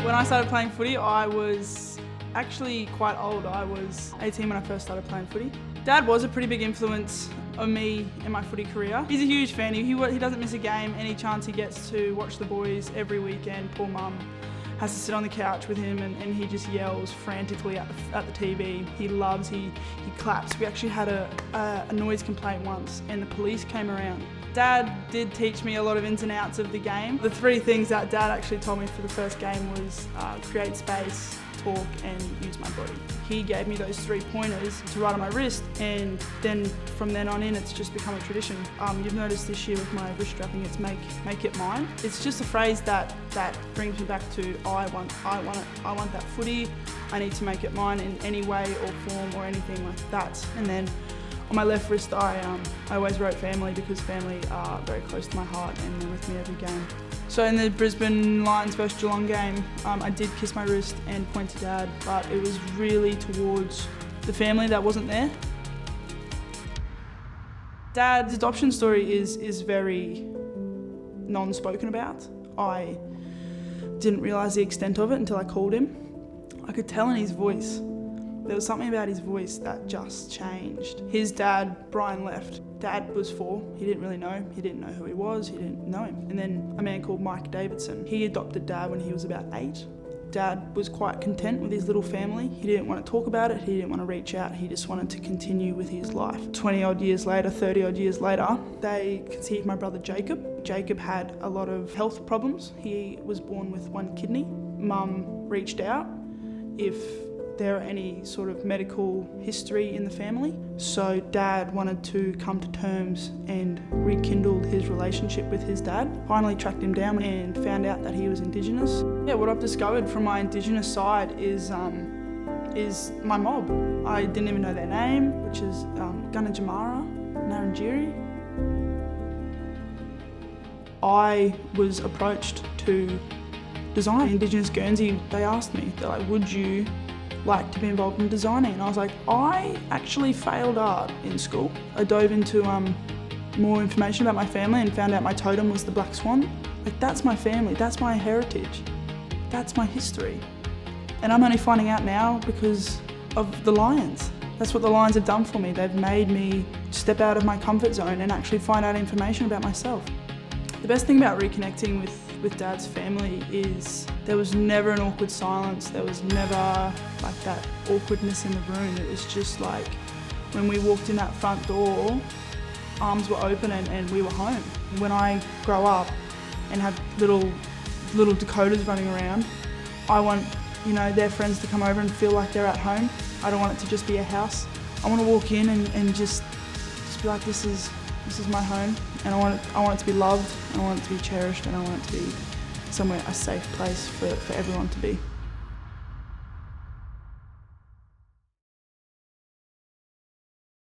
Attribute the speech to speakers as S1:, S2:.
S1: When I started playing footy, I was actually quite old. I was 18 when I first started playing footy. Dad was a pretty big influence on me in my footy career. He's a huge fan. He doesn't miss a game. Any chance he gets to watch the boys every weekend. Poor mum has to sit on the couch with him and he just yells frantically at the TV. He loves, he claps. We actually had a noise complaint once and the police came around. Dad did teach me a lot of ins and outs of the game. The three things that Dad actually told me for the first game was create space, talk and use my body. He gave me those 3 pointers to write on my wrist, and then from then on in it's just become a tradition. You've noticed this year with my wrist strapping, it's make it mine. It's just a phrase that brings me back to I want that footy. I need to make it mine in any way or form or anything like that. And then on my left wrist, I always wrote family because family are very close to my heart and they're with me every game. So in the Brisbane Lions versus Geelong game, I did kiss my wrist and point to Dad, but it was really towards the family that wasn't there. Dad's adoption story is very non-spoken about. I didn't realise the extent of it until I called him. I could tell in his voice. There was something about his voice that just changed. His dad, Brian, left. Dad was 4. He didn't really know him. He didn't know who he was. He didn't know him. And then a man called Dakota Davidson. He adopted Dad when he was about 8. Dad was quite content with his little family. He didn't want to talk about it. He didn't want to reach out. He just wanted to continue with his life. 20 odd years later, 30 odd years later, they conceived my brother Jacob. Jacob had a lot of health problems. He was born with 1 kidney. Mum reached out if there are any sort of medical history in the family. So Dad wanted to come to terms and rekindle his relationship with his dad. Finally tracked him down and found out that he was Indigenous. Yeah, what I've discovered from my Indigenous side is my mob. I didn't even know their name, which is Gunajamara, Narangiri. I was approached to design Indigenous Guernsey. They asked me, they're like, would you like to be involved in designing? And I was like, I actually failed art in school. I dove into more information about my family and found out my totem was the black swan. Like, that's my family, that's my heritage, that's my history. And I'm only finding out now because of the Lions. That's what the Lions have done for me. They've made me step out of my comfort zone and actually find out information about myself. The best thing about reconnecting with Dad's family is there was never an awkward silence. There was never like that awkwardness in the room. It was just like when we walked in that front door, arms were open and we were home. When I grow up and have little Dakotas running around, I want their friends to come over and feel like they're at home. I don't want it to just be a house. I want to walk in and just be like, this is my home, and I want it to be loved, and I want it to be cherished, and I want it to be somewhere, a safe place for everyone to be.